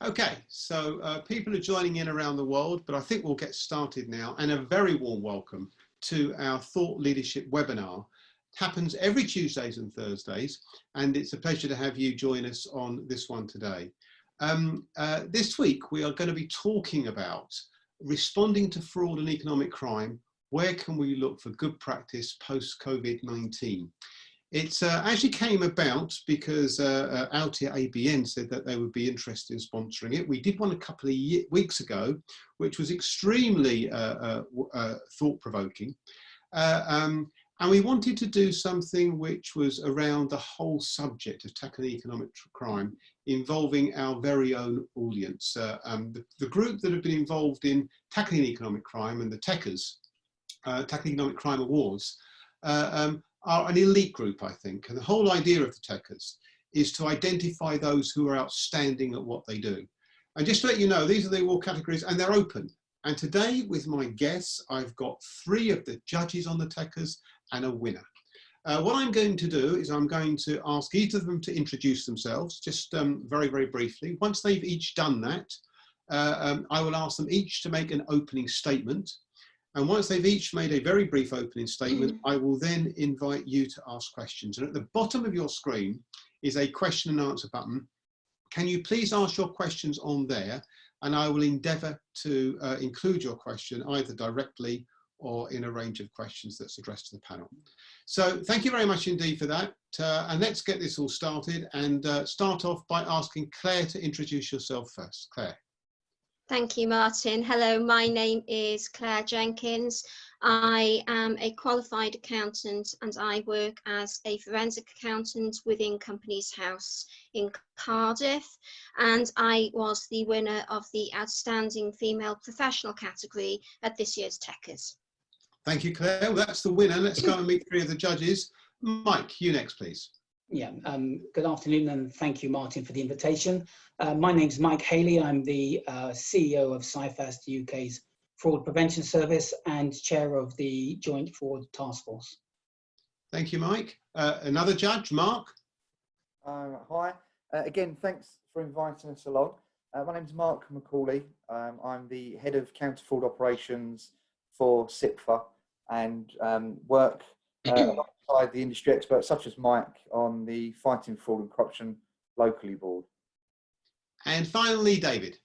Okay, so people are joining in around the world, but I think we'll get started now. And a very warm welcome to our Thought Leadership webinar. It happens every Tuesdays and Thursdays, and it's a pleasure to have you join us on this one today. This week, we are going to be talking about responding to fraud and economic crime. Where can we look for good practice post-COVID-19? It actually came about because Altia ABN said that they would be interested in sponsoring it. We did one a couple of weeks ago, which was extremely thought-provoking. And we wanted to do something which was around the whole subject of tackling economic crime, involving our very own audience. The group that have been involved in tackling economic crime and the TECAs, Tackling Economic Crime Awards, are an elite group, I think. And the whole idea of the TECAs is to identify those who are outstanding at what they do. And just to let you know, these are the award categories and they're open. And today, with my guests, I've got 3 of the judges on the TECAs and a winner. What I'm going to do is I'm going to ask each of them to introduce themselves, just very, very briefly. Once they've each done that, I will ask them each to make an opening statement. And once they've each made a very brief opening statement, I will then invite you to ask questions. And at the bottom of your screen is a question and answer button. Can you please ask your questions on there? And I will endeavour to include your question either directly or in a range of questions that's addressed to the panel. So thank you very much indeed for that. And let's get this all started and start off by asking Claire to introduce yourself first. Claire. Thank you, Martin. Hello, my name is Claire Jenkins. I am a qualified accountant and I work as a forensic accountant within Companies House in Cardiff. And I was the winner of the Outstanding Female Professional category at this year's TECAs. Thank you, Claire. Well, that's the winner. Let's go and meet 3 of the judges. Mike, you next, please. Yeah, good afternoon and thank you, Martin, for the invitation. My name's Mike Haley. I'm the CEO of CIFAs, the UK's Fraud Prevention Service, and chair of the Joint Fraud Task Force. Thank you, Mike. Another judge, Marc. Hi. Again, thanks for inviting us along. My name's Marc McAuley. I'm the head of counter-fraud operations for CIFA and work alongside the industry experts such as Mike on the Fighting Fraud and Corruption Locally board. And finally, David.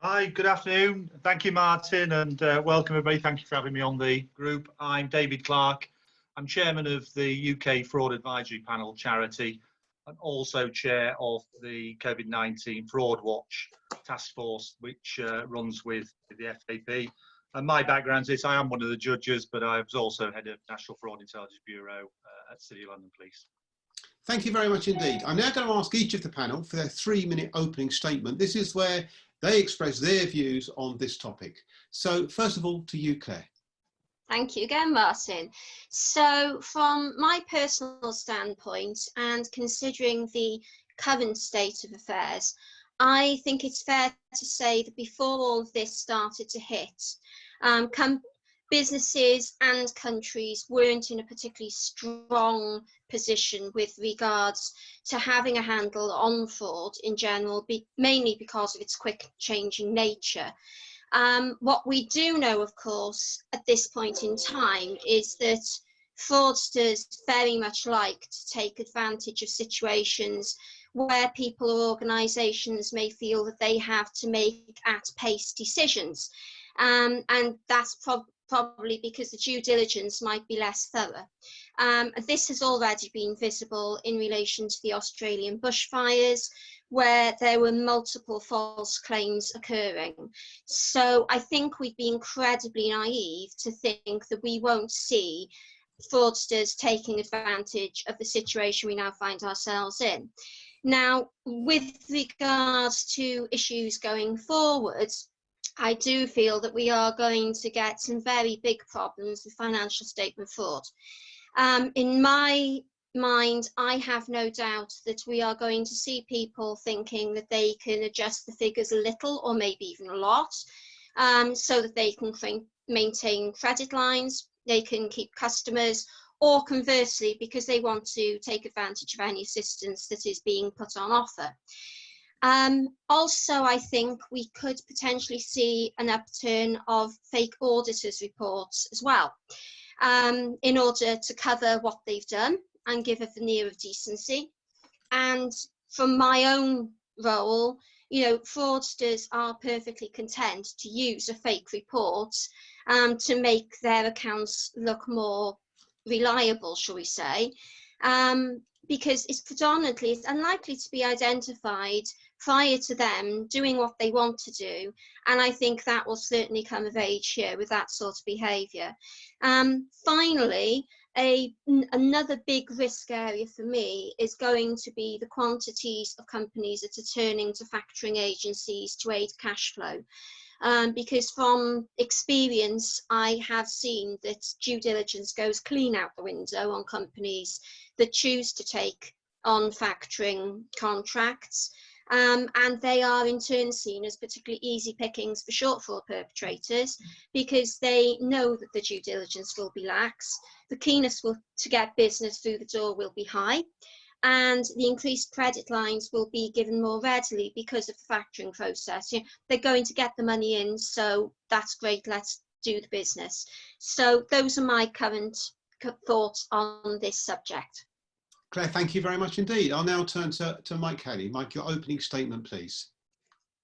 Hi, good afternoon. Thank you, Martin, and welcome everybody. Thank you for having me on the group. I'm David Clarke. I'm chairman of the UK Fraud Advisory Panel charity and also chair of the COVID-19 Fraud Watch Task Force, which runs with the FAP. And my background is I am one of the judges, but I was also head of National Fraud Intelligence Bureau at City of London Police. Thank you very much indeed. I'm now going to ask each of the panel for their 3-minute opening statement. This is where they express their views on this topic. So first of all, to you, Claire. Thank you again, Martin. So from my personal standpoint and considering the current state of affairs, I think it's fair to say that before all of this started to hit, businesses and countries weren't in a particularly strong position with regards to having a handle on fraud in general, mainly because of its quick changing nature. What we do know, of course, at this point in time is that fraudsters very much like to take advantage of situations where people or organisations may feel that they have to make at-pace decisions. And that's probably because the due diligence might be less thorough. This has already been visible in relation to the Australian bushfires, where there were multiple false claims occurring. So I think we'd be incredibly naive to think that we won't see fraudsters taking advantage of the situation we now find ourselves in. Now, with regards to issues going forward, I do feel that we are going to get some very big problems with financial statement fraud. In my mind, I have no doubt that we are going to see people thinking that they can adjust the figures a little or maybe even a lot, so that they can maintain credit lines, they can keep customers, or conversely, because they want to take advantage of any assistance that is being put on offer. Also, I think we could potentially see an upturn of fake auditors' reports as well, in order to cover what they've done and give a veneer of decency. And from my own role, you know, fraudsters are perfectly content to use a fake report to make their accounts look more reliable, shall we say, because it's unlikely to be identified prior to them doing what they want to do. And I think that will certainly come of age here with that sort of behaviour. Finally, another big risk area for me is going to be the quantities of companies that are turning to factoring agencies to aid cash flow. Because from experience, I have seen that due diligence goes clean out the window on companies that choose to take on factoring contracts. And they are in turn seen as particularly easy pickings for short fraud perpetrators, because they know that the due diligence will be lax, the keenness to get business through the door will be high, and the increased credit lines will be given more readily because of the factoring process. You know, they're going to get the money in, so that's great, let's do the business. So those are my current thoughts on this subject. Claire, thank you very much indeed. I'll now turn to McAuley. Mike, your opening statement, please.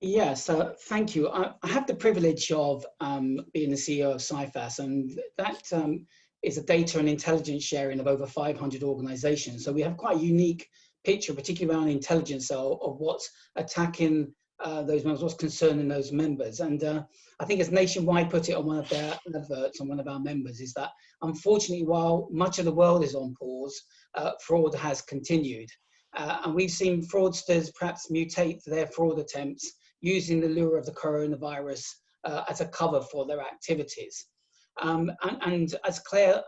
Yeah, so thank you. I have the privilege of being the CEO of CIFAs, and that is a data and intelligence sharing of over 500 organizations. So we have quite a unique picture, particularly around intelligence of what's attacking those members, what's concerning those members. And I think as Nationwide put it on one of their adverts on one of our members, is that unfortunately, while much of the world is on pause, fraud has continued. And we've seen fraudsters perhaps mutate their fraud attempts using the lure of the coronavirus as a cover for their activities. And as Claire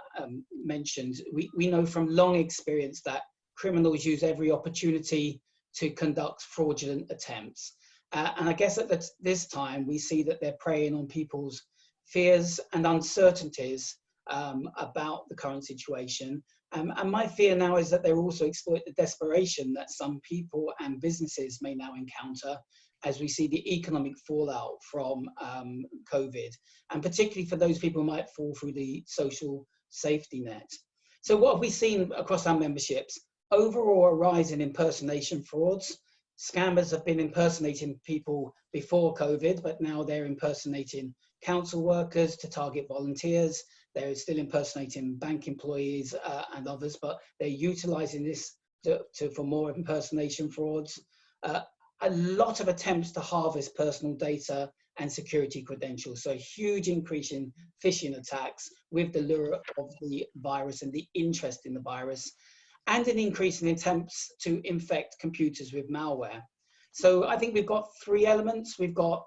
mentioned, we know from long experience that criminals use every opportunity to conduct fraudulent attempts. And I guess at this time, we see that they're preying on people's fears and uncertainties about the current situation. And my fear now is that they also exploit the desperation that some people and businesses may now encounter as we see the economic fallout from COVID, and particularly for those people who might fall through the social safety net. So what have we seen across our memberships? Overall, a rise in impersonation frauds. Scammers have been impersonating people before COVID, but now they're impersonating council workers to target volunteers. They're still impersonating bank employees and others, but they're utilizing this for more impersonation frauds. A lot of attempts to harvest personal data and security credentials. So a huge increase in phishing attacks with the lure of the virus and the interest in the virus, and an increase in attempts to infect computers with malware. So I think we've got three elements. We've got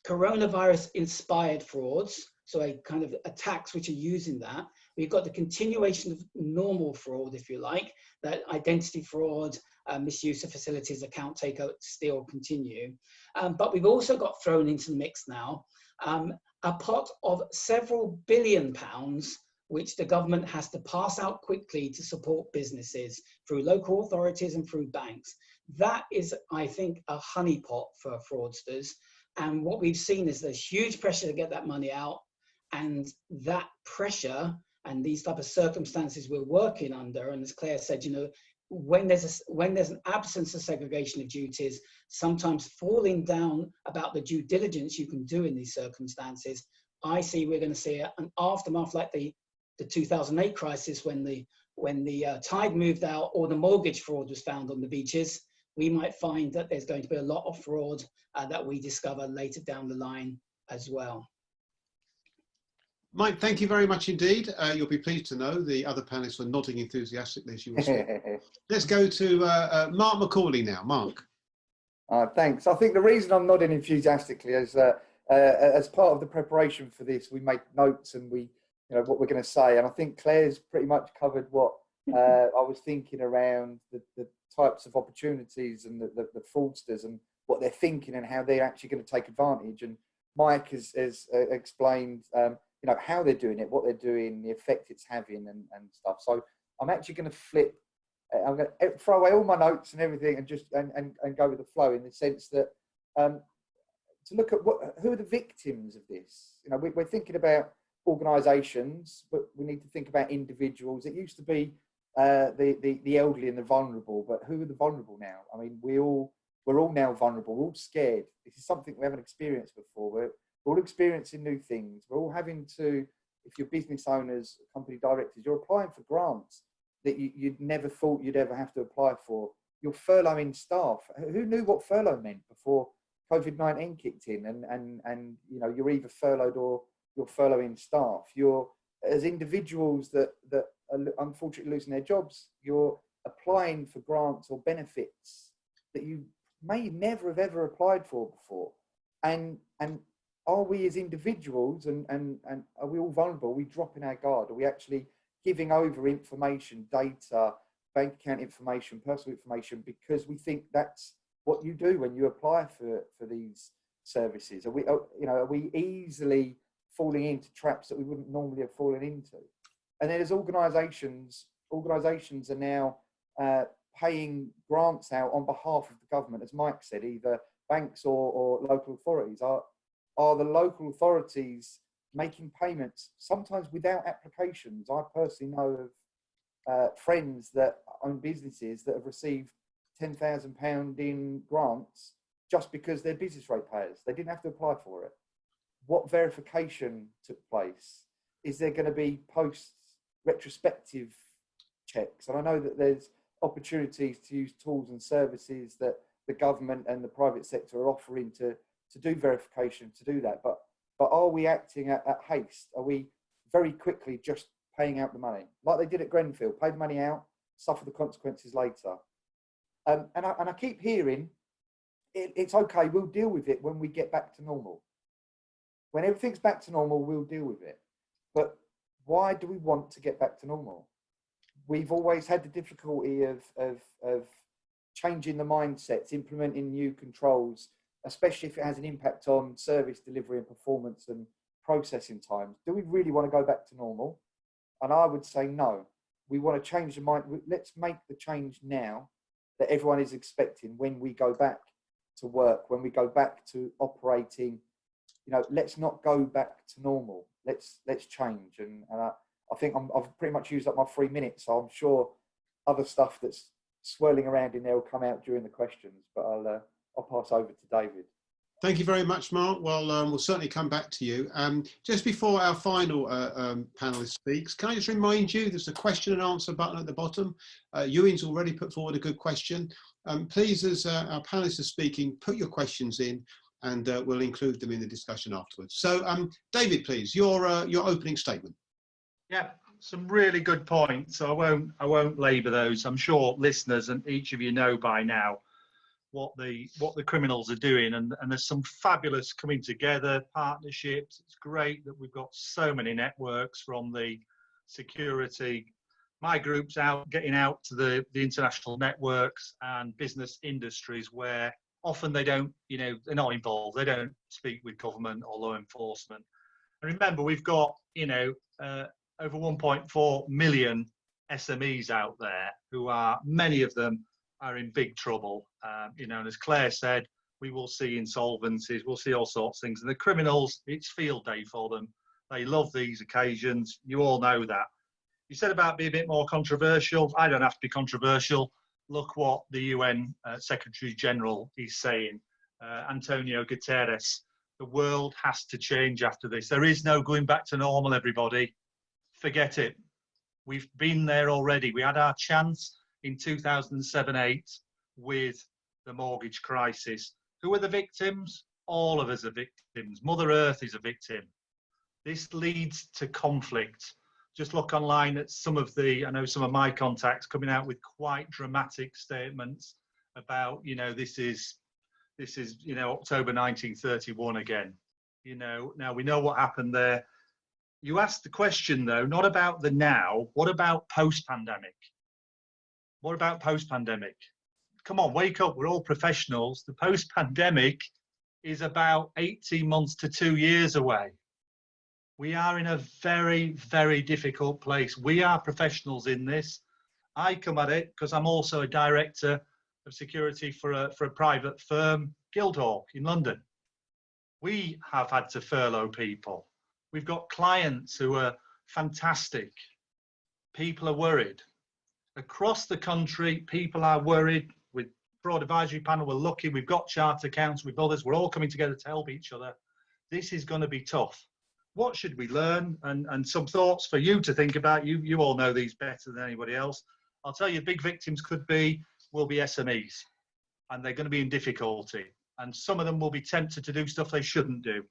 coronavirus inspired frauds, so a kind of attacks which are using that. We've got the continuation of normal fraud, if you like, that identity fraud, misuse of facilities, account takeout still continue. But we've also got thrown into the mix now a pot of several £billion which the government has to pass out quickly to support businesses through local authorities and through banks. That is, I think, a honeypot for fraudsters. And what we've seen is there's huge pressure to get that money out. And that pressure and these type of circumstances we're working under, and as Claire said, you know, when there's an absence of segregation of duties, sometimes falling down about the due diligence you can do in these circumstances, I see we're going to see an aftermath like the 2008 crisis when the tide moved out or the mortgage fraud was found on the beaches. We might find that there's going to be a lot of fraud that we discover later down the line as well. Mike, thank you very much indeed. You'll be pleased to know the other panelists were nodding enthusiastically as you were speaking. Let's go to Marc McAuley now. Marc. Thanks. I think the reason I'm nodding enthusiastically is that as part of the preparation for this, we make notes and we, you know, what we're going to say. And I think Claire's pretty much covered what I was thinking around the types of opportunities and the fraudsters and what they're thinking and how they're actually going to take advantage. And Mike has explained, you know, how they're doing it, what they're doing, the effect it's having and stuff. So I'm actually going to flip I'm going to throw away all my notes and everything and just and go with the flow, in the sense that to look at who are the victims of this. You know, we're thinking about organisations, but we need to think about individuals. It used to be the elderly and the vulnerable, but who are the vulnerable now? I mean, we're all now vulnerable. We're all scared. This is something we haven't experienced before. We're all experiencing new things. We're all having to, if you're business owners, company directors, you're applying for grants that you'd never thought you'd ever have to apply for. You're furloughing staff. Who knew what furlough meant before Covid-19 kicked in? And you know, you're either furloughed or you're furloughing staff. You're, as individuals that are unfortunately losing their jobs, you're applying for grants or benefits that you may never have ever applied for before. And are we as individuals and are we all vulnerable? Are we dropping our guard? Are we actually giving over information, data, bank account information, personal information, because we think that's what you do when you apply for these services? Are we, you know, are we easily falling into traps that we wouldn't normally have fallen into? And then as organisations are now paying grants out on behalf of the government, as Mike said, either banks or local authorities. Are the local authorities making payments, sometimes without applications? I personally know of friends that own businesses that have received £10,000 in grants just because they're business rate payers. They didn't have to apply for it. What verification took place? Is there going to be post-retrospective checks? And I know that there's opportunities to use tools and services that the government and the private sector are offering to do verification, to do that. But are we acting at haste? Are we very quickly just paying out the money like they did at Grenfell? Pay the money out, suffer the consequences later. And I keep hearing it's okay, we'll deal with it when we get back to normal. When everything's back to normal, we'll deal with it. But why do we want to get back to normal? We've always had the difficulty of changing the mindsets, implementing new controls, especially if it has an impact on service delivery and performance and processing times. Do we really want to go back to normal? And I would say no. We want to change the mind. Let's make the change now that everyone is expecting when we go back to work, when we go back to operating. You know, let's not go back to normal. Let's change. And I think I've pretty much used up my 3 minutes, so I'm sure other stuff that's swirling around in there will come out during the questions. But I'll pass over to David. Thank you very much, Mark. Well, we'll certainly come back to you. Just before our final panelist speaks, can I just remind you, there's a question and answer button at the bottom. Ewan's already put forward a good question. Please, as our panelists are speaking, put your questions in and we'll include them in the discussion afterwards. So, David, please, your opening statement. Yeah, some really good points. So I won't labour those. I'm sure listeners and each of you know by now what the criminals are doing, and there's some fabulous coming together partnerships. It's great that we've got so many networks from the security. My group's out getting out to the international networks and business industries where often they don't, you know, they're not involved. They don't speak with government or law enforcement. And remember, we've got, you know, over 1.4 million SMEs out there who are, many of them are in big trouble. You know, and as Claire said, we will see insolvencies, we'll see all sorts of things. And the criminals, it's field day for them. They love these occasions. You all know that. You said about being a bit more controversial. I don't have to be controversial. Look what the UN Secretary General is saying. Antonio Guterres, the world has to change after this. There is no going back to normal, everybody. Forget it. We've been there already. We had our chance in 2007-8 with the mortgage crisis. Who are the victims? All of us are victims. Mother Earth is a victim. This leads to conflict. Just look online at some of I know some of my contacts coming out with quite dramatic statements about, you know, this is, you know, October 1931 again. You know, now we know what happened there. You asked the question though, not about the now, what about post-pandemic? What about post-pandemic? Come on, wake up, we're all professionals. The post-pandemic is about 18 months to 2 years away. We are in a very, very difficult place. We are professionals in this. I come at it because I'm also a director of security for a private firm, Guildhawk in London. We have had to furlough people. We've got clients who are fantastic. People are worried. Across the country, people are worried. With Fraud Advisory Panel, we're lucky. We've got chartered accountants with others. We're all coming together to help each other. This is going to be tough. What should we learn? And some thoughts for you to think about. You all know these better than anybody else. I'll tell you, big victims will be SMEs, and they're going to be in difficulty. And some of them will be tempted to do stuff they shouldn't do.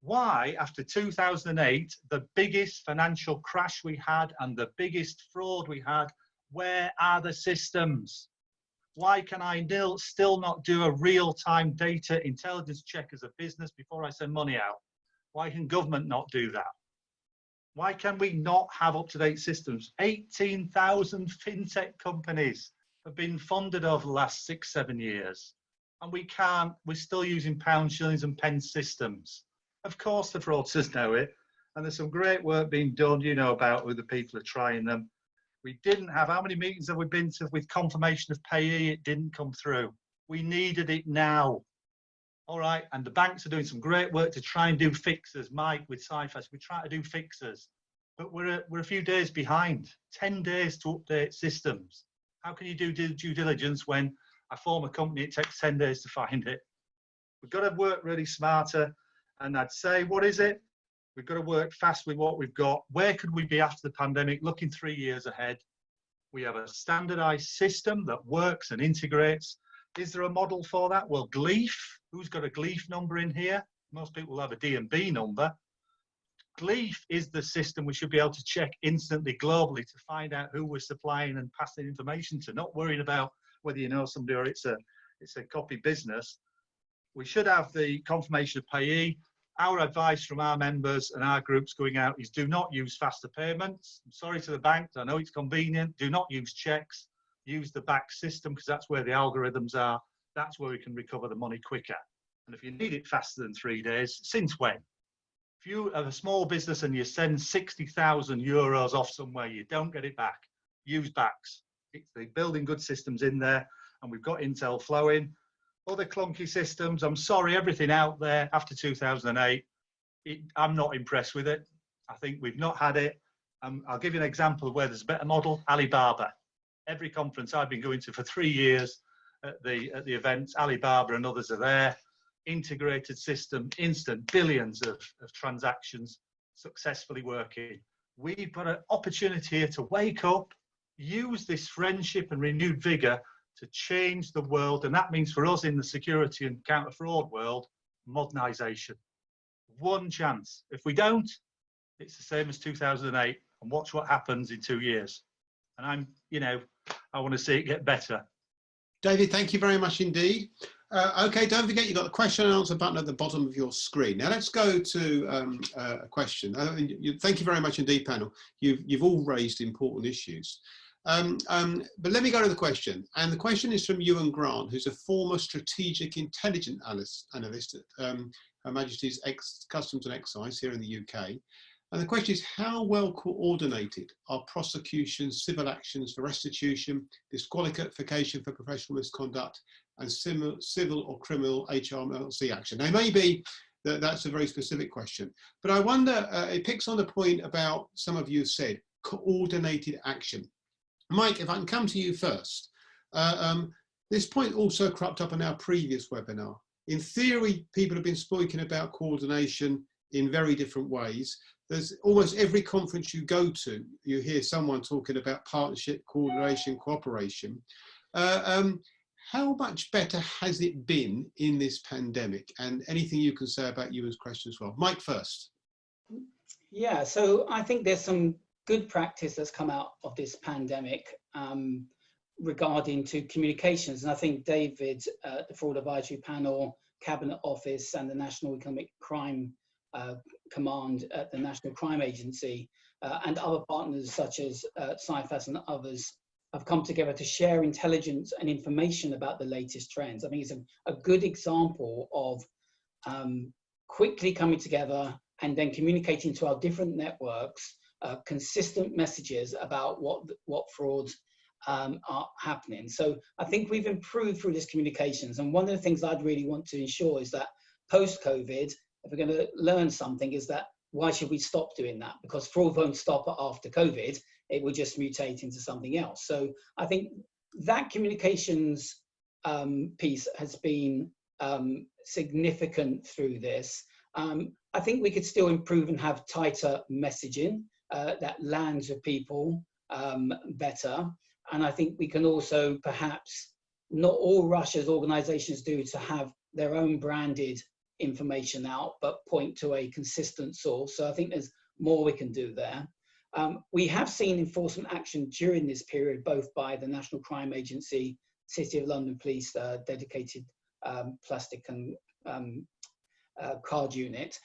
Why, after 2008, the biggest financial crash we had and the biggest fraud we had, where are the systems? Why can I still not do a real-time data intelligence check as a business before I send money out? Why can government not do that? Why can we not have up-to-date systems? 18,000 fintech companies have been funded over the last 6-7 years. And we're still using pounds, shillings and pence systems. Of course the fraudsters know it. And there's some great work being done, you know, about who the people are trying them. We didn't have, how many meetings have we been to with confirmation of payee? It didn't come through. We needed it now. All right, and the banks are doing some great work to try and do fixes. Mike with CIFAs, we try to do fixes, but we're a few days behind. 10 days to update systems. How can you do due diligence when I form a company, it takes 10 days to find it? We've got to work really smarter. And I'd say, what is it? We've got to work fast with what we've got. Where could we be after the pandemic? Looking 3 years ahead. We have a standardized system that works and integrates. Is there a model for that? Well, Gleef. Who's got a Gleef number in here? Most people have a D&B number. Gleef is the system we should be able to check instantly globally to find out who we're supplying and passing information to, not worrying about whether you know somebody or it's a copy business. We should have the confirmation of payee. Our advice from our members and our groups going out is do not use faster payments. I'm sorry to the banks, I know it's convenient. Do not use checks. Use the back system because that's where the algorithms are. That's where we can recover the money quicker. And if you need it faster than 3 days, since when? If you have a small business and you send 60,000 euros off somewhere, you don't get it back. Use backs. They're building good systems in there, and we've got Intel flowing. Other clunky systems, I'm sorry, everything out there after 2008, I'm not impressed with it. I think we've not had it. I'll give you an example of where there's a better model. Alibaba. Every conference I've been going to for 3 years at the events, Alibaba and others are there. Integrated system, instant, billions of transactions successfully working. We've got an opportunity here to wake up, use this friendship and renewed vigor to change the world. And that means for us in the security and counter-fraud world, modernization. One chance. If we don't, it's the same as 2008. And watch what happens in 2 years. And I want to see it get better. David, thank you very much indeed. Okay, don't forget you've got the question and answer button at the bottom of your screen. Now let's go to a question. Thank you very much indeed, panel. You've all raised important issues. But let me go to the question. And the question is from Ewan Grant, who's a former strategic intelligence analyst at Her Majesty's Customs and Excise here in the UK. And the question is, how well coordinated are prosecutions, civil actions for restitution, disqualification for professional misconduct, and civil or criminal HMLC action? Now, maybe that's a very specific question, but I wonder, it picks on the point about some of you said, coordinated action. Mike, if I can come to you first. This point also cropped up in our previous webinar. In theory, people have been speaking about coordination in very different ways. There's almost every conference you go to, you hear someone talking about partnership, coordination, cooperation. How much better has it been in this pandemic? And anything you can say about Ewan's question as well. Mike first. Yeah, so I think there's some good practice that's come out of this pandemic regarding to communications. And I think David, the Fraud Advisory Panel, Cabinet Office and the National Economic Crime Command at the National Crime Agency and other partners such as CIFAs and others have come together to share intelligence and information about the latest trends. I think it's a good example of quickly coming together and then communicating to our different networks consistent messages about what frauds are happening. So I think we've improved through this communications. And one of the things I'd really want to ensure is that post-COVID, if we're going to learn something, is that why should we stop doing that? Because fraud won't stop after COVID. It will just mutate into something else. So I think that communications piece has been significant through this. I think we could still improve and have tighter messaging that lands with people better. And I think we can also perhaps, not all rush as organizations do to have their own branded information out, but point to a consistent source. So I think there's more we can do there. We have seen enforcement action during this period, both by the National Crime Agency, City of London Police, dedicated plastic and card unit.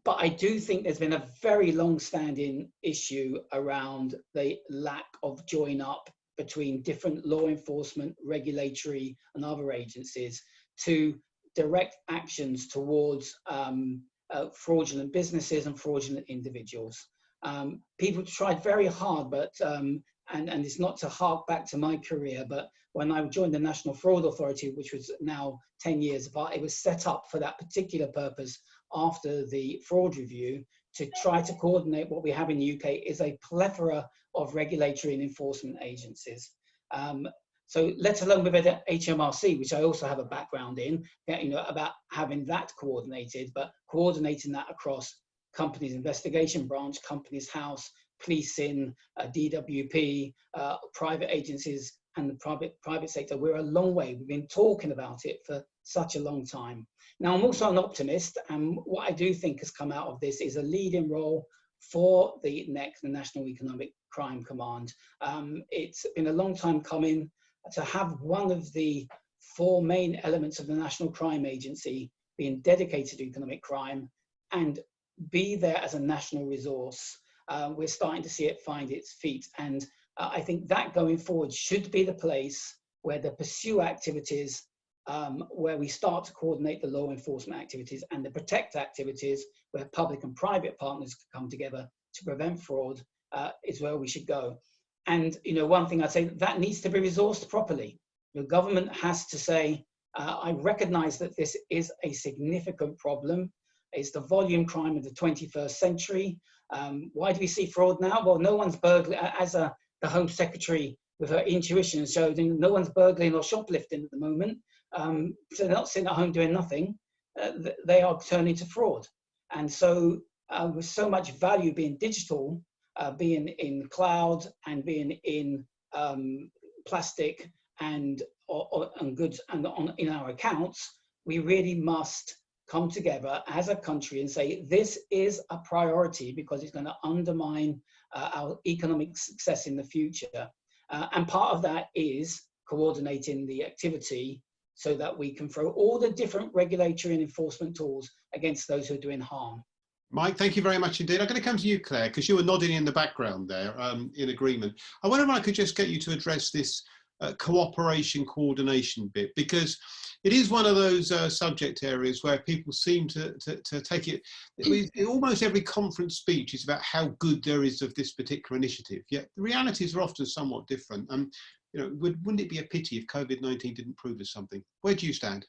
But I do think there's been a very long-standing issue around the lack of join up between different law enforcement, regulatory and other agencies to direct actions towards fraudulent businesses and fraudulent individuals. People tried very hard, but and it's not to hark back to my career, but when I joined the National Fraud Authority, which was now 10 years apart, it was set up for that particular purpose after the fraud review to try to coordinate. What we have in the UK is a plethora of regulatory and enforcement agencies. So let alone with HMRC, which I also have a background in, about having that coordinated, but coordinating that across companies investigation branch, companies house, policing, DWP, private agencies, and the private sector. We're a long way. We've been talking about it for such a long time. Now, I'm also an optimist, and what I do think has come out of this is a leading role for the NEC, the National Economic Crime Command. It's been a long time coming to have one of the four main elements of the National Crime Agency being dedicated to economic crime and be there as a national resource. We're starting to see it find its feet. And I think that going forward should be the place where the pursue activities, where we start to coordinate the law enforcement activities and the protect activities, where public and private partners come together to prevent fraud, is where we should go. And one thing I'd say, that needs to be resourced properly. The government has to say, I recognize that this is a significant problem. It's the volume crime of the 21st century. Why do we see fraud now? Well, no one's burgling, as the Home Secretary with her intuition showed, no one's burgling or shoplifting at the moment. So they're not sitting at home doing nothing. They are turning to fraud. And so with so much value being digital, being in cloud and being in plastic and goods and in our accounts, we really must come together as a country and say, this is a priority because it's going to undermine our economic success in the future. And part of that is coordinating the activity so that we can throw all the different regulatory and enforcement tools against those who are doing harm. Mike, thank you very much indeed. I'm going to come to you, Claire, because you were nodding in the background there in agreement. I wonder if I could just get you to address this cooperation coordination bit, because it is one of those subject areas where people seem to take it, in almost every conference speech is about how good there is of this particular initiative, yet the realities are often somewhat different. Wouldn't it be a pity if COVID-19 didn't prove us something? Where do you stand?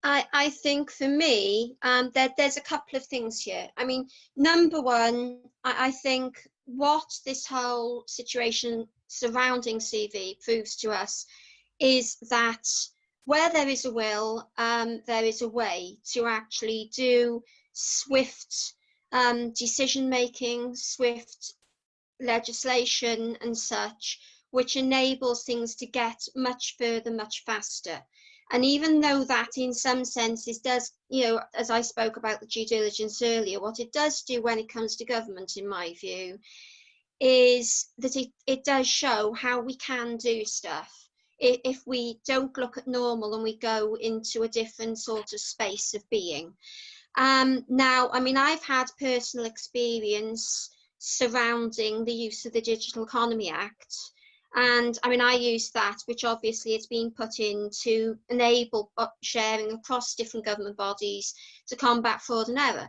I think for me, there's a couple of things here. I mean, number one, I think what this whole situation surrounding CV proves to us is that where there is a will, there is a way to actually do swift decision-making, swift legislation and such, which enables things to get much further, much faster. And even though that in some senses does, as I spoke about the due diligence earlier, what it does do when it comes to government, in my view, is that it does show how we can do stuff if we don't look at normal and we go into a different sort of space of being. Now, I mean, I've had personal experience surrounding the use of the Digital Economy Act. And I mean, I use that, which obviously it's been put in to enable sharing across different government bodies to combat fraud and error.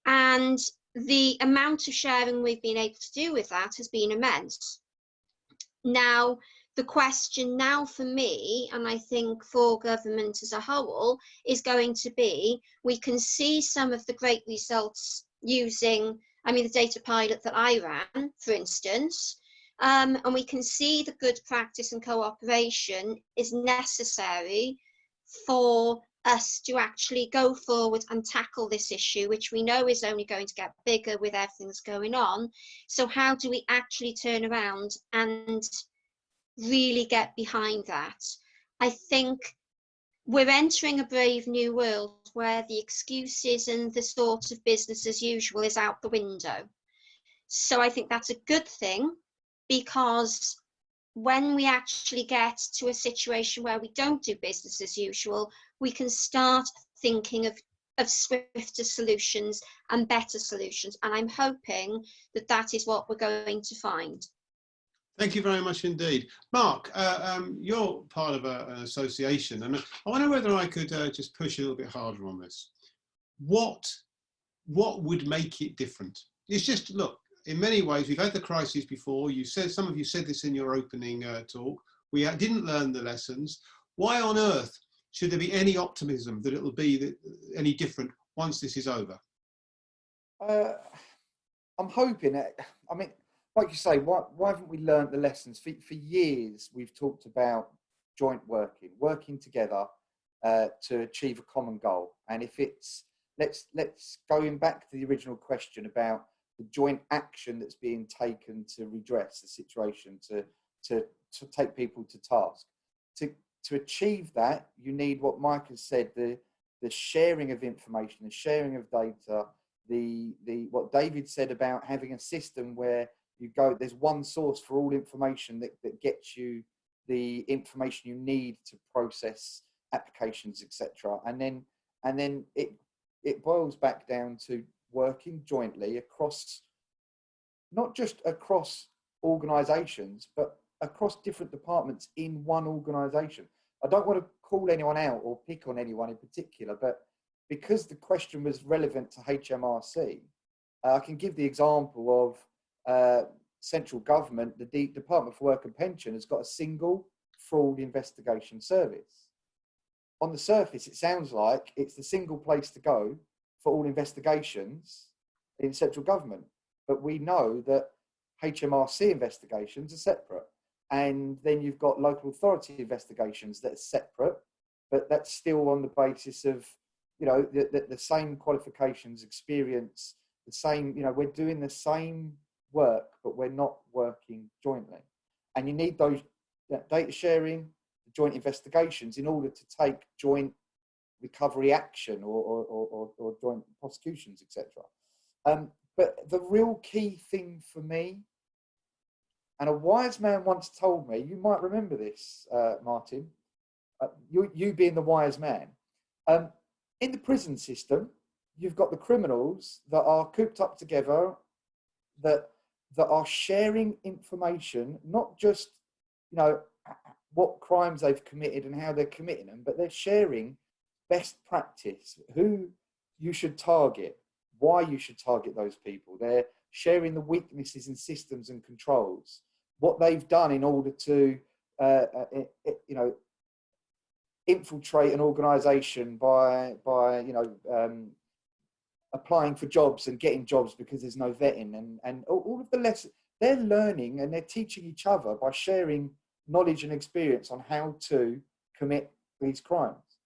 And the amount of sharing we've been able to do with that has been immense. Now, the question now for me, and I think for government as a whole, is going to be, we can see some of the great results using, the data pilot that I ran, for instance, and we can see the good practice and cooperation is necessary for us to actually go forward and tackle this issue, which we know is only going to get bigger with everything that's going on. So how do we actually turn around and really get behind that? I think we're entering a brave new world where the excuses and the sort of business as usual is out the window. So I think that's a good thing, because when we actually get to a situation where we don't do business as usual, we can start thinking of swifter solutions and better solutions. And I'm hoping that that is what we're going to find. Thank you very much indeed. Marc, you're part of an association, and I wonder whether I could just push a little bit harder on this. What would make it different? It's just, look, in many ways, we've had the crisis before. You said, some of you said this in your opening talk. We didn't learn the lessons. Why on earth should there be any optimism that it'll be any different once this is over? I'm hoping that, like you say, why haven't we learned the lessons? For years, we've talked about joint working together to achieve a common goal. And if it's, let's going back to the original question about the joint action that's being taken to redress the situation, to take people to task. To achieve that, you need what Mike has said, the sharing of information, the sharing of data, what David said about having a system where you go, there's one source for all information that gets you the information you need to process applications, etc. And then it boils back down to working jointly across, not just across organisations, but across different departments in one organisation. I don't want to call anyone out or pick on anyone in particular, but because the question was relevant to HMRC, I can give the example of central government. The Department for Work and Pension has got a single fraud investigation service. On the surface, it sounds like it's the single place to go for all investigations in central government. But we know that HMRC investigations are separate. And then you've got local authority investigations that are separate, but that's still on the basis of, the same qualifications, experience, the same, we're doing the same work, but we're not working jointly. And you need those data sharing, joint investigations in order to take joint recovery action or joint prosecutions, etc. But the real key thing for me, and a wise man once told me, you might remember this, Martin, you being the wise man, in the prison system, you've got the criminals that are cooped up together, that are sharing information, not just, what crimes they've committed and how they're committing them, but they're sharing best practice, who you should target, why you should target those people. They're sharing the weaknesses in systems and controls, what they've done in order to, infiltrate an organisation by applying for jobs and getting jobs because there's no vetting, and all of the lessons they're learning, and they're teaching each other by sharing knowledge and experience on how to commit these crimes.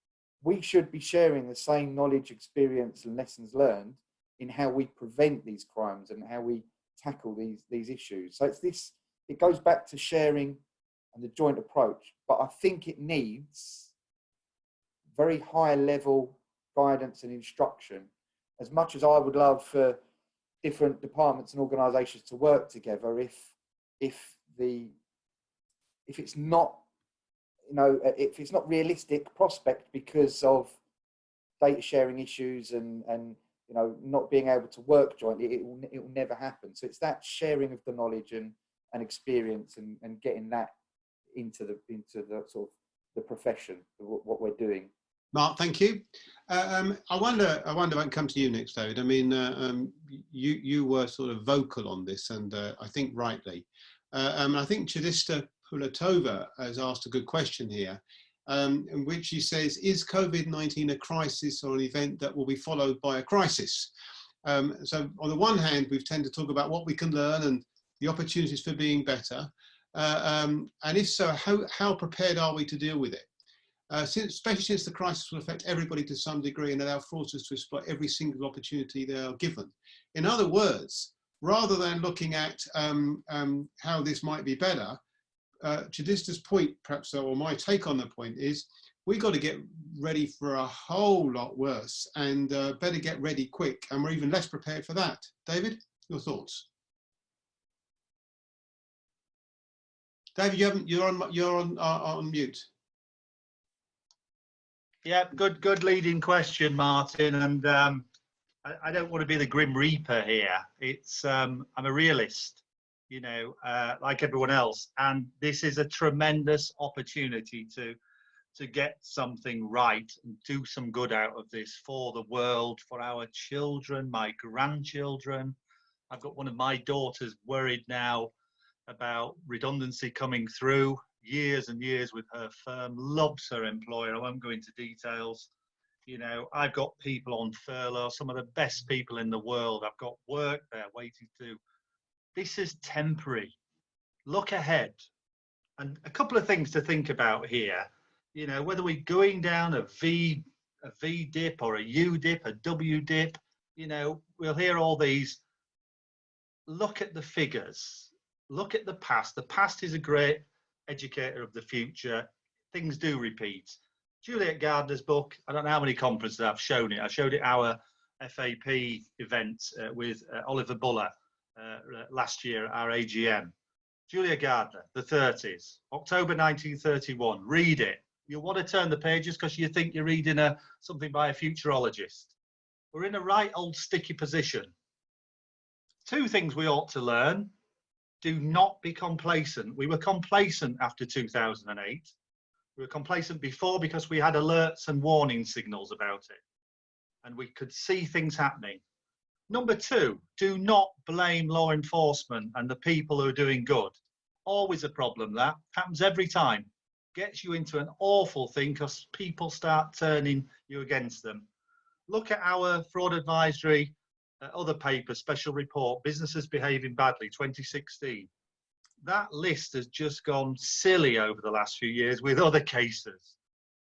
We should be sharing the same knowledge, experience, and lessons learned in how we prevent these crimes and how we tackle these issues. So it goes back to sharing and the joint approach, but I think it needs very high level guidance and instruction. As much as I would love for different departments and organisations to work together, if it's not, if it's not realistic prospect because of data sharing issues and not being able to work jointly, it will never happen. So it's that sharing of the knowledge and experience and getting that into the sort of the profession of what we're doing. Marc, thank you. I wonder if I can come to you next, David. I mean, you were sort of vocal on this, and I think rightly. I think Chadista Pulatova has asked a good question here, in which she says, is COVID-19 a crisis or an event that will be followed by a crisis? So on the one hand, we've tended to talk about what we can learn and the opportunities for being better. And if so, how prepared are we to deal with it? Especially since the crisis will affect everybody to some degree and allow fraudsters to exploit every single opportunity they are given. In other words, rather than looking at how this might be better, Chadista's point, perhaps, or my take on the point is, we've got to get ready for a whole lot worse, and better get ready quick, and we're even less prepared for that. David, your thoughts? David, you're on mute. Yeah, good leading question, Martin. And I don't want to be the Grim Reaper here. It's I'm a realist, you know, like everyone else, and this is a tremendous opportunity to get something right and do some good out of this for the world, for our children, my grandchildren. I've got one of my daughters worried now about redundancy coming through. Years and years with her firm, loves her employer. I won't go into details. You know, I've got people on furlough, some of the best people in the world. I've got work there waiting to. This is temporary. Look ahead. And a couple of things to think about here. You know, whether we're going down a V dip or a U dip, a W dip, you know, we'll hear all these. Look at the figures. Look at the past. The past is a great educator of the future. Things do repeat. Juliet Gardner's book, I don't know how many conferences I've shown it. I showed it our FAP event with Oliver Buller last year at our AGM. Julia Gardner, The 30s, October 1931. Read it. You'll want to turn the pages because you think you're reading something by a futurologist. We're in a right old sticky position. Two things we ought to learn. Do not be complacent. We were complacent after 2008. We were complacent before because we had alerts and warning signals about it. And we could see things happening. Number two, do not blame law enforcement and the people who are doing good. Always a problem. That happens every time. Gets you into an awful thing because people start turning you against them. Look at our fraud advisory, other paper, special report, businesses behaving badly, 2016. That list has just gone silly over the last few years with other cases.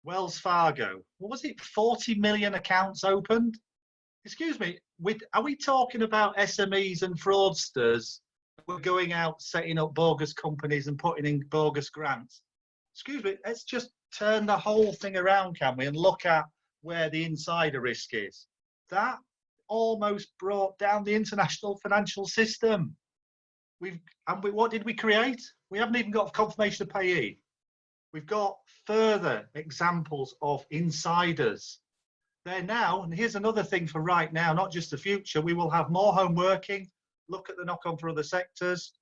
Wells Fargo, what was it, 40 million accounts opened? Excuse me, are we talking about SMEs and fraudsters who are going out, setting up bogus companies and putting in bogus grants? Excuse me, let's just turn the whole thing around, can we, and look at where the insider risk is. That almost brought down the international financial system. What did we create? We haven't even got confirmation of payee. We've got further examples of insiders. They're now, and here's another thing for right now, not just the future, we will have more home working. Look at the knock-on for other sectors.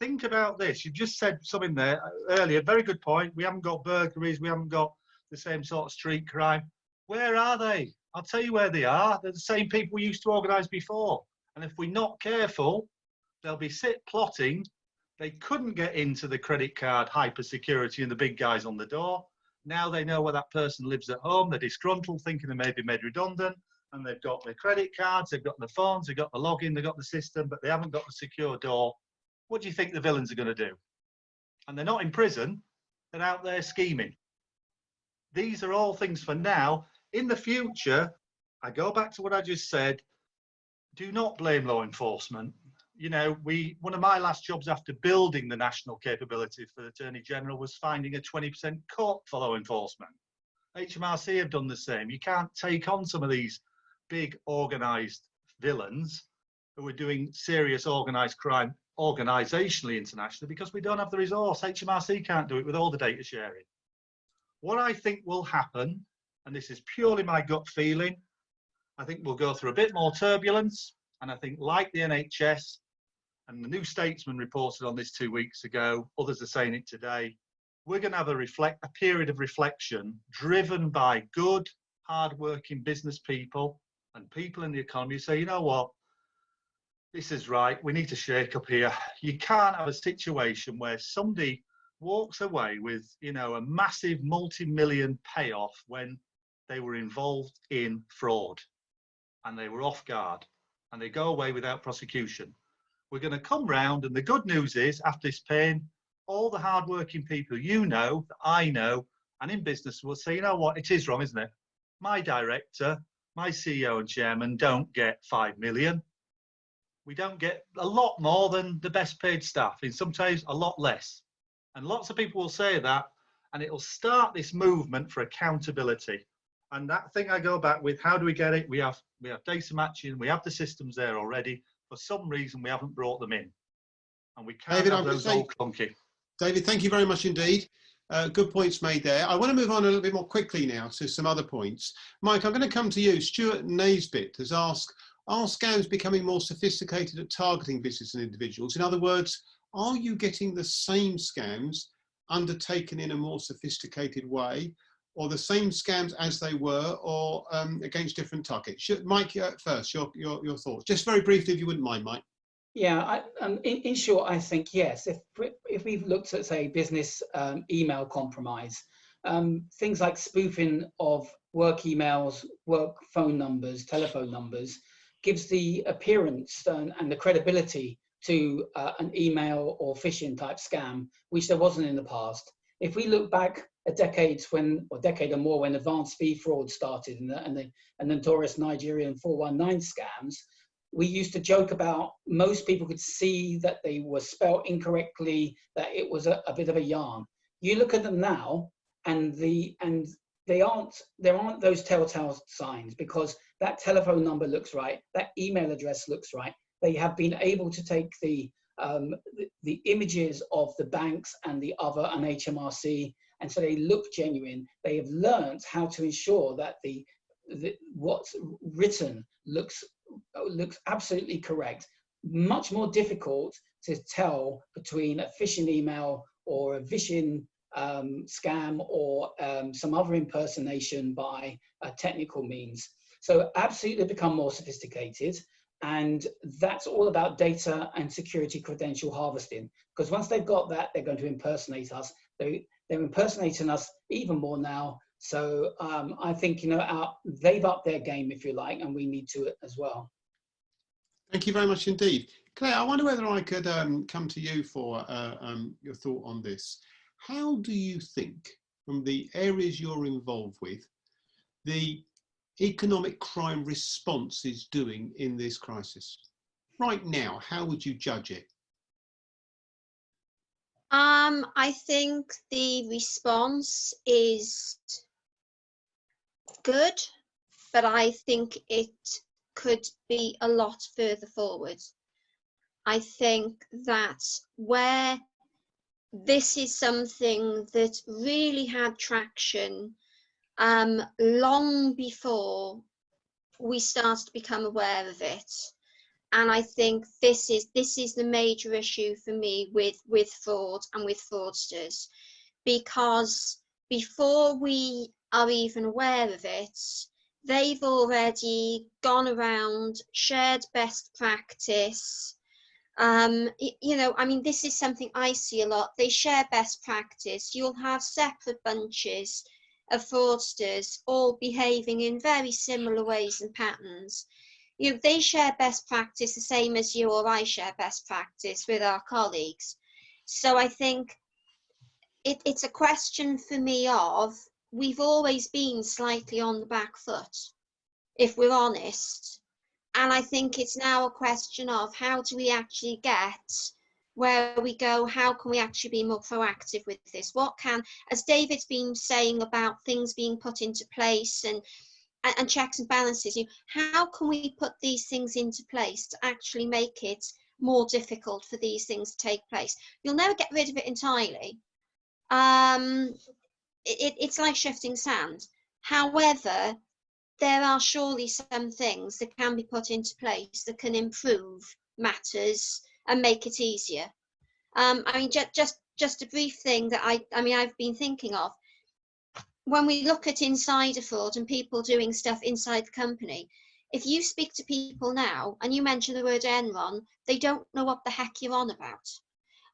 Think about this. You've just said something there earlier, very good point. We haven't got burglaries, we haven't got the same sort of street crime. Where are they? I'll tell you where they are. They're the same people we used to organise before. And if we're not careful, they'll be plotting. They couldn't get into the credit card hyper security and the big guys on the door. Now they know where that person lives at home. They're disgruntled, thinking they may be made redundant. And they've got their credit cards, they've got the phones, they've got the login, they've got the system, but they haven't got the secure door. What do you think the villains are going to do? And they're not in prison. They're out there scheming. These are all things for now. In the future, I go back to what I just said. Do not blame law enforcement. You know, one of my last jobs after building the national capability for the Attorney General was finding a 20% cut for law enforcement. HMRC have done the same. You can't take on some of these big organised villains who are doing serious organised crime organisationally internationally because we don't have the resource. HMRC can't do it with all the data sharing. What I think will happen, and this is purely my gut feeling, I think we'll go through a bit more turbulence, and I think like the NHS, and the New Statesman reported on this 2 weeks ago, others are saying it today, we're going to have a period of reflection driven by good, hard-working business people and people in the economy who say, you know what, this is right. We need to shake up here. You can't have a situation where somebody walks away with, you know, a massive multi-million payoff when they were involved in fraud and they were off guard and they go away without prosecution. We're going to come round, and the good news is, after this pain, all the hard-working people you know, that I know, and in business will say, you know what, it is wrong, isn't it? My director, my CEO and chairman don't get 5 million. We don't get a lot more than the best paid staff, and sometimes a lot less. And lots of people will say that, and it'll start this movement for accountability. And that thing I go back with, how do we get it? We have data matching, we have the systems there already. For some reason, we haven't brought them in. And we can't have those all clunky. David, thank you very much indeed. Good points made there. I want to move on a little bit more quickly now to some other points. Mike, I'm going to come to you. Stuart Naisbitt has asked, are scams becoming more sophisticated at targeting business and individuals? In other words, are you getting the same scams undertaken in a more sophisticated way, or the same scams as they were, or against different targets? Mike, first, your thoughts. Just very briefly, if you wouldn't mind, Mike. Yeah, in short, I think yes. If we've looked at, say, business email compromise, things like spoofing of work emails, work phone numbers, telephone numbers, gives the appearance and the credibility to an email or phishing type scam, which there wasn't in the past. If we look back a decade or more, when advanced fee fraud started and the notorious Nigerian 419 scams, we used to joke about, most people could see that they were spelled incorrectly, that it was a bit of a yarn. You look at them now, and there aren't those telltale signs, because that telephone number looks right, that email address looks right. They have been able to take the images of the banks and the other and HMRC, and so they look genuine. They have learned how to ensure that what's written looks absolutely correct. Much more difficult to tell between a phishing email or a phishing scam or some other impersonation by technical means. So absolutely become more sophisticated, and that's all about data and security credential harvesting, because once they've got that, they're going to impersonate us. They're impersonating us even more now. So I think, you know, they've upped their game, if you like, and we need to as well. Thank you very much indeed. Claire, I wonder whether I could come to you for your thought on this. How do you think, from the areas you're involved with, the economic crime response is doing in this crisis? Right now, how would you judge it? I think the response is good, but I think it could be a lot further forward. I think that where this is something that really had traction long before we started to become aware of it. And I think this is the major issue for me with fraud and with fraudsters, because before we are even aware of it, they've already gone around, shared best practice. You know, I mean, this is something I see a lot. They share best practice. You'll have separate bunches of fraudsters all behaving in very similar ways and patterns. You know, they share best practice the same as you or I share best practice with our colleagues. So I think it's a question for me of, we've always been slightly on the back foot, if we're honest. And I think it's now a question of, how do we actually get where we go? How can we actually be more proactive with this? What can, as David's been saying about things being put into place and checks and balances, how can we put these things into place to actually make it more difficult for these things to take place? You'll never get rid of it entirely. It's like shifting sand. However, there are surely some things that can be put into place that can improve matters and make it easier. I mean, just a brief thing that I've been thinking of. When we look at insider fraud and people doing stuff inside the company, if you speak to people now and you mention the word Enron, they don't know what the heck you're on about.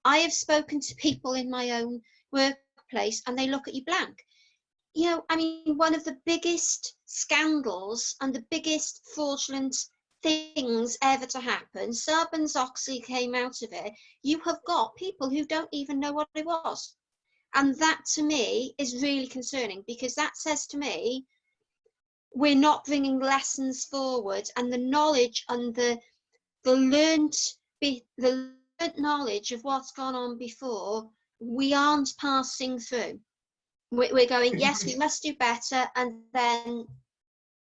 I have spoken to people in my own workplace and they look at you blank. You know, I mean, one of the biggest scandals and the biggest fraudulent things ever to happen, Sarbanes-Oxley came out of it. You have got people who don't even know what it was. And that to me is really concerning, because that says to me, we're not bringing lessons forward, and the knowledge and the learned knowledge of what's gone on before, we aren't passing through. We're going, yes, we must do better, and then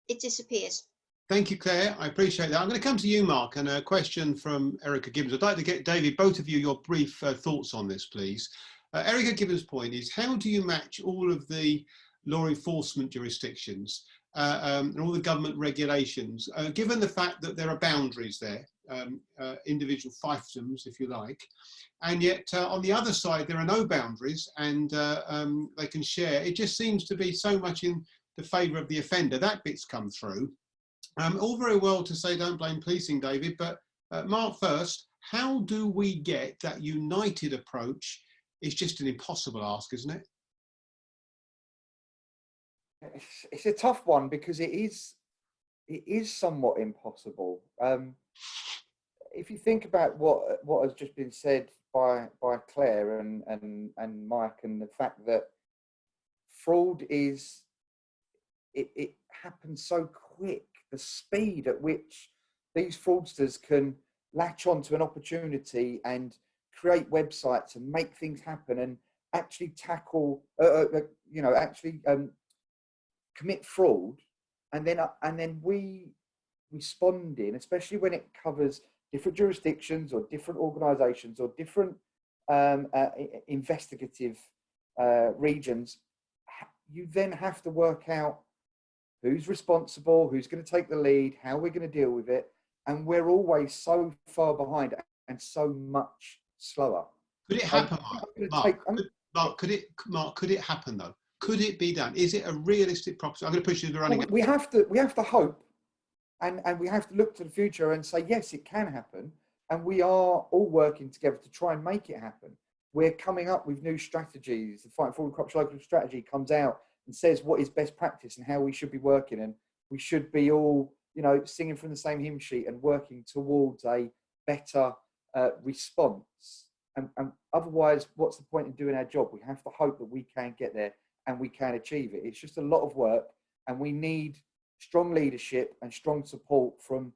it disappears. Thank you, Claire. I appreciate that. I'm going to come to you, Marc, and a question from Erica Gibbons. I'd like to get, David, both of you, your brief thoughts on this, please. Erica Gibbons' point is, how do you match all of the law enforcement jurisdictions and all the government regulations, given the fact that there are boundaries there, individual fiefdoms, if you like, and yet on the other side there are no boundaries, and they can share. It just seems to be so much in the favour of the offender. That bit's come through. All very well to say don't blame policing, David, but Marc first, how do we get that united approach? It's just an impossible ask, isn't it? It's a tough one, because it is somewhat impossible. If you think about what has just been said by Claire and Mike, and the fact that fraud is, it happens so quick, the speed at which these fraudsters can latch onto an opportunity and create websites and make things happen and actually tackle, commit fraud, and then we respond in, especially when it covers different jurisdictions or different organisations or different investigative regions. You then have to work out who's responsible, who's going to take the lead, how we're going to deal with it, and we're always so far behind and so much slower. Could it happen, Marc? Could it happen though? Could it be done? Is it a realistic proposition? I'm going to push you to running. We have to hope, and we have to look to the future and say, yes, it can happen. And we are all working together to try and make it happen. We're coming up with new strategies. The Fight Fraud and Corruption Local Strategy comes out and says what is best practice and how we should be working. And we should be all, singing from the same hymn sheet and working towards a better response. And otherwise, what's the point in doing our job? We have to hope that we can get there and we can achieve it. It's just a lot of work, and we need strong leadership and strong support from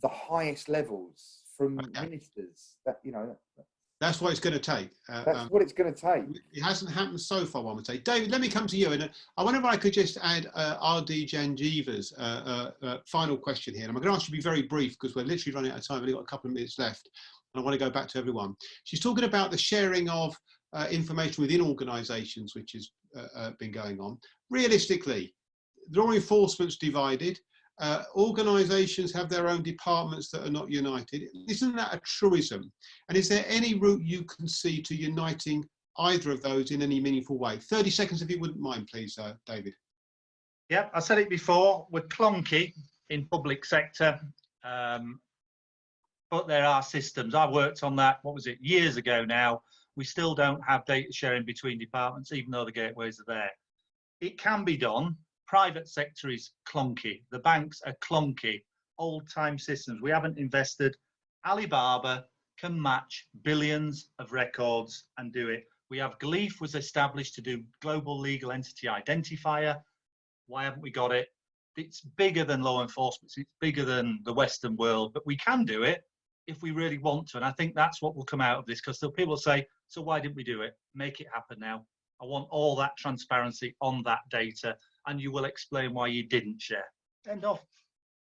the highest levels, from ministers. That's what it's going to take. That's what it's going to take. It hasn't happened so far, one would say. David, let me come to you. And I wonder if I could just add R.D. Janjiva's final question here. And I'm going to ask you to be very brief, because we're literally running out of time. We've only got a couple of minutes left. And I want to go back to everyone. She's talking about the sharing of information within organisations, which has been going on. Realistically, law enforcement's divided. Organisations have their own departments that are not united. Isn't that a truism? And is there any route you can see to uniting either of those in any meaningful way? 30 seconds, if you wouldn't mind, please, David. Yeah, I said it before, we're clunky in public sector, but there are systems. I worked on that, years ago now. We still don't have data sharing between departments, even though the gateways are there. It can be done. Private sector is clunky. The banks are clunky. Old-time systems. We haven't invested. Alibaba can match billions of records and do it. We have GLEAF was established to do global legal entity identifier. Why haven't we got it? It's bigger than law enforcement. It's bigger than the Western world, but we can do it if we really want to. And I think that's what will come out of this, because people say, so why didn't we do it? Make it happen now. I want all that transparency on that data, and you will explain why you didn't share. End of.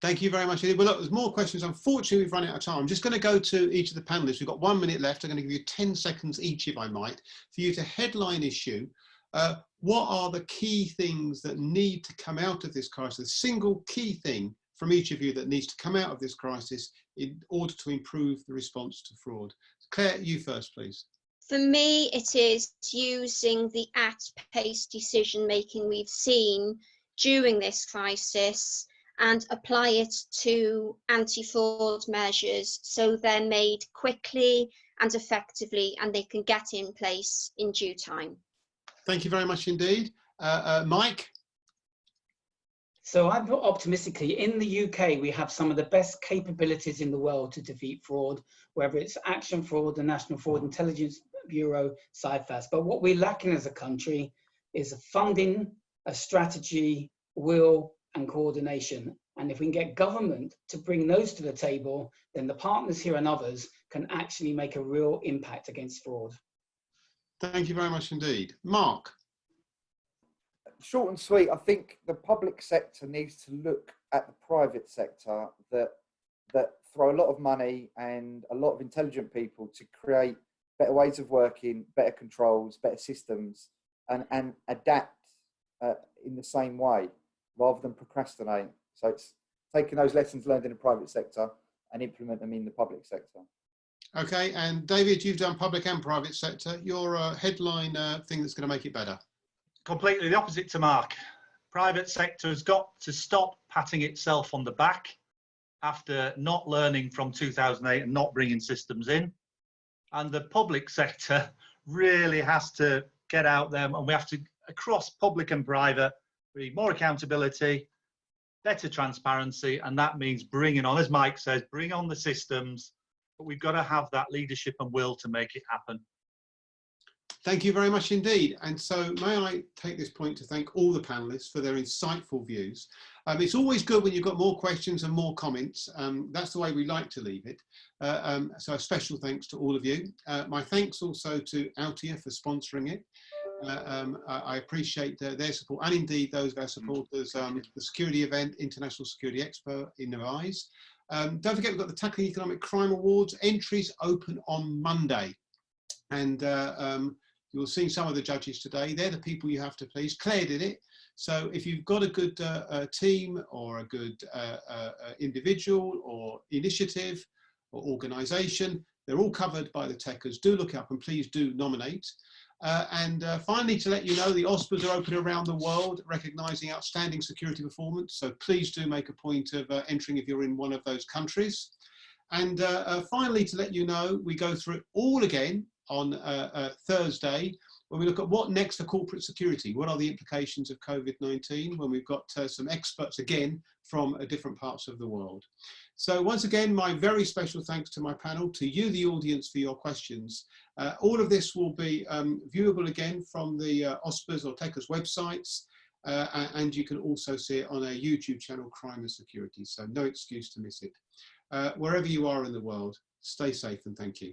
Thank you very much. Well, look, there's more questions. Unfortunately, we've run out of time. I'm just going to go to each of the panelists. We've got 1 minute left. I'm going to give you 10 seconds each, if I might, for you to headline issue. What are the key things that need to come out of this crisis? The single key thing from each of you that needs to come out of this crisis in order to improve the response to fraud. Claire, you first, please. For me, it is using the at-pace decision-making we've seen during this crisis and apply it to anti-fraud measures so they're made quickly and effectively, and they can get in place in due time. Thank you very much indeed. Mike? So I'm optimistically, in the UK, we have some of the best capabilities in the world to defeat fraud, whether it's Action Fraud, the National Fraud Intelligence Bureau, CIFAs. But what we're lacking as a country is funding, a strategy, will, and coordination. And if we can get government to bring those to the table, then the partners here and others can actually make a real impact against fraud. Thank you very much indeed. Marc? Short and sweet, I think the public sector needs to look at the private sector that throw a lot of money and a lot of intelligent people to create better ways of working, better controls, better systems, and adapt in the same way rather than procrastinate. So it's taking those lessons learned in the private sector and implement them in the public sector. Okay, and David, you've done public and private sector. Your headline thing that's going to make it better? Completely the opposite to Marc. Private sector has got to stop patting itself on the back after not learning from 2008 and not bringing systems in. And the public sector really has to get out there, and we have to, across public and private, we need more accountability, better transparency, and that means bringing on, as Mike says, bring on the systems, but we've got to have that leadership and will to make it happen. Thank you very much indeed. And so may I take this point to thank all the panellists for their insightful views. It's always good when you've got more questions and more comments. That's the way we like to leave it. So a special thanks to all of you. My thanks also to Altia for sponsoring it. I appreciate their support, and indeed those of our supporters, the security event, International Security Expo in Nevise. Don't forget, we've got the Tackling Economic Crime Awards. Entries open on Monday. And you'll see some of the judges today. They're the people you have to please. Claire did it. So if you've got a good team or a good individual or initiative or organisation, they're all covered by the techers. Do look up and please do nominate. And finally, to let you know, the OSPAs are open around the world, recognising outstanding security performance. So please do make a point of entering if you're in one of those countries. And finally, to let you know, we go through it all again on Thursday, when we look at what next for corporate security. What are the implications of COVID-19, when we've got some experts again from different parts of the world. So once again, my very special thanks to my panel, to you, the audience, for your questions. All of this will be viewable again from the OSPAs or TECA's websites, and you can also see it on our YouTube channel, Crime and Security, so no excuse to miss it. Wherever you are in the world, stay safe and thank you.